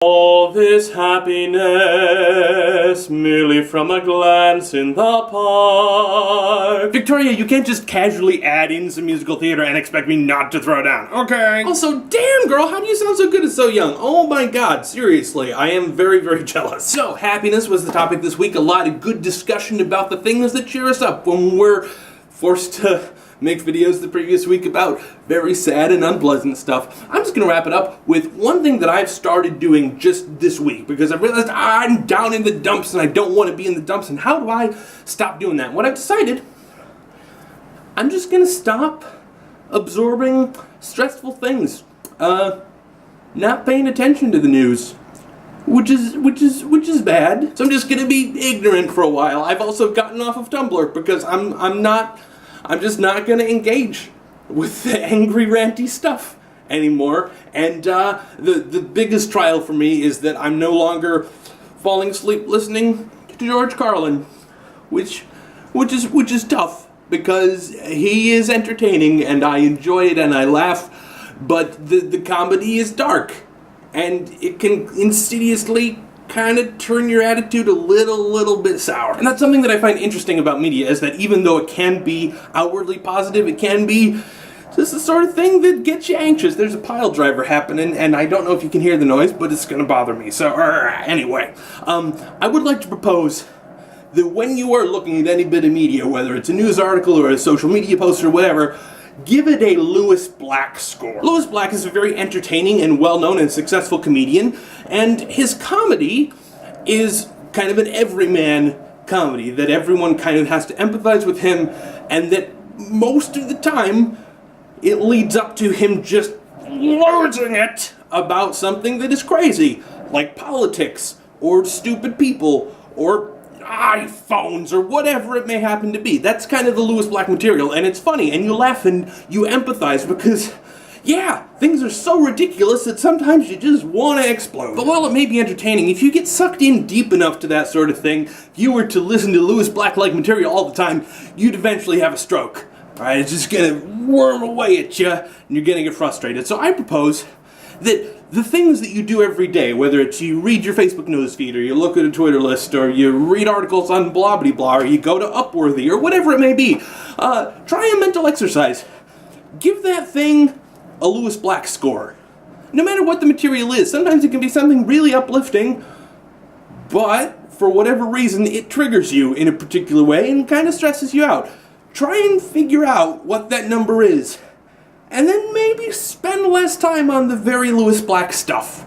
All this happiness merely from a glance in the park. Victoria, you can't just casually add in some musical theater and expect me not to throw down. Okay. Also, damn girl, how do you sound so good and so young? Oh my god, seriously, I am very, very jealous. So, happiness was the topic this week. A lot of good discussion about the things that cheer us up when we're forced to make videos the previous week about very sad and unpleasant stuff. I'm just gonna wrap it up with one thing that I've started doing just this week because I realized I'm down in the dumps and I don't want to be in the dumps, and how do I stop doing that? What I've decided, I'm just gonna stop absorbing stressful things, not paying attention to the news. Which is bad. So I'm just gonna be ignorant for a while. I've also gotten off of Tumblr because I'm just not going to engage with the angry, ranty stuff anymore. And the biggest trial for me is that I'm no longer falling asleep listening to George Carlin, which is tough because he is entertaining and I enjoy it and I laugh, but the comedy is dark and it can insidiously kind of turn your attitude a little bit sour. And that's something that I find interesting about media, is that even though it can be outwardly positive, it can be just the sort of thing that gets you anxious. There's a pile driver happening, and I don't know if you can hear the noise, but it's gonna bother me. So, anyway, I would like to propose that when you are looking at any bit of media, whether it's a news article or a social media post or whatever, give it a Lewis Black score. Lewis Black is a very entertaining and well-known and successful comedian, and his comedy is kind of an everyman comedy, that everyone kind of has to empathize with him, and that most of the time it leads up to him just losing it about something that is crazy, like politics, or stupid people, or iPhones, or whatever it may happen to be. That's kind of the Lewis Black material, and it's funny, and you laugh and you empathize because, yeah, things are so ridiculous that sometimes you just want to explode. But while it may be entertaining, if you get sucked in deep enough to that sort of thing, if you were to listen to Lewis Black-like material all the time, you'd eventually have a stroke. Alright, it's just gonna worm away at you, and you're gonna get frustrated. So I propose that the things that you do every day, whether it's you read your Facebook newsfeed, or you look at a Twitter list, or you read articles on blah blah blah, or you go to Upworthy, or whatever it may be, try a mental exercise. Give that thing a Lewis Black score. No matter what the material is. Sometimes it can be something really uplifting, but for whatever reason it triggers you in a particular way and kind of stresses you out. Try and figure out what that number is, and then maybe spend less time on the very Lewis Black stuff.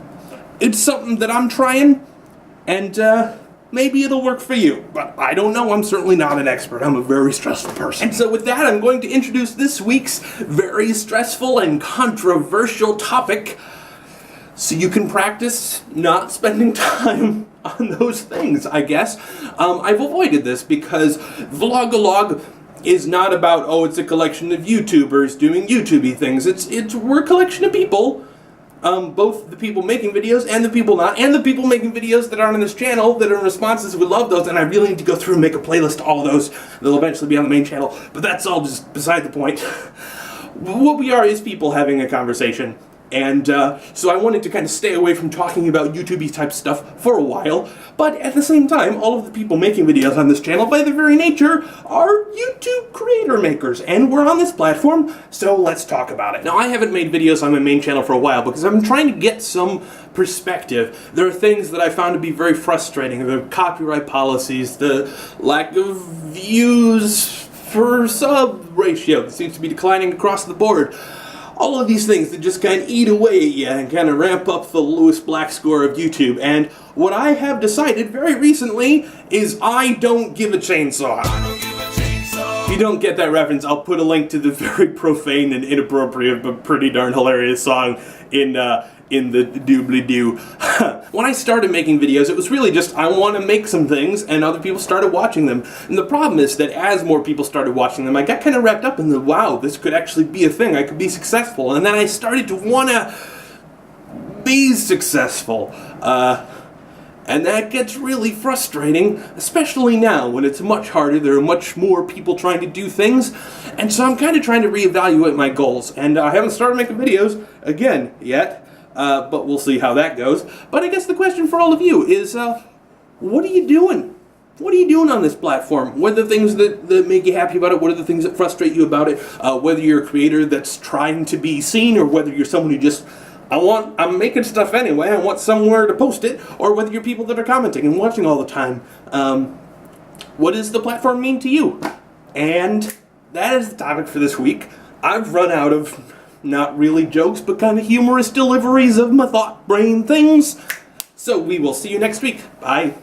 It's something that I'm trying, and maybe it'll work for you. But I don't know, I'm certainly not an expert. I'm a very stressful person. And so with that, I'm going to introduce this week's very stressful and controversial topic, so you can practice not spending time on those things, I guess. I've avoided this because Vlogalogue is not about, oh, it's a collection of YouTubers doing YouTubey things. We're a collection of people, both the people making videos and the people not, and the people making videos that aren't on this channel that are in responses. We love those, and I really need to go through and make a playlist of all of those. They'll eventually be on the main channel, but that's all just beside the point. What we are is people having a conversation. And so I wanted to kind of stay away from talking about YouTube-y type stuff for a while, but at the same time, all of the people making videos on this channel, by their very nature, are YouTube creator makers, and we're on this platform, so let's talk about it. Now, I haven't made videos on my main channel for a while because I'm trying to get some perspective. There are things that I found to be very frustrating: the copyright policies, the lack of views for sub ratio that seems to be declining across the board. All of these things that just kind of eat away at you and kind of ramp up the Lewis Black score of YouTube. And what I have decided very recently is I don't give a chainsaw. If you don't get that reference, I'll put a link to the very profane and inappropriate but pretty darn hilarious song in the doobly-doo. When I started making videos, it was really just, I want to make some things, and other people started watching them. And the problem is that as more people started watching them, I got kind of wrapped up in the, wow, this could actually be a thing, I could be successful. And then I started to want to be successful. And that gets really frustrating, especially now when it's much harder. There are much more people trying to do things, and so I'm kind of trying to reevaluate my goals. And I haven't started making videos again yet, but we'll see how that goes. But I guess the question for all of you is, what are you doing? What are you doing on this platform? What are the things that make you happy about it? What are the things that frustrate you about it? Whether you're a creator that's trying to be seen, or whether you're someone who just, I'm making stuff anyway, I want somewhere to post it, or whether you're people that are commenting and watching all the time. What does the platform mean to you? And that is the topic for this week. I've run out of not really jokes, but kind of humorous deliveries of my thought brain things. So we will see you next week. Bye.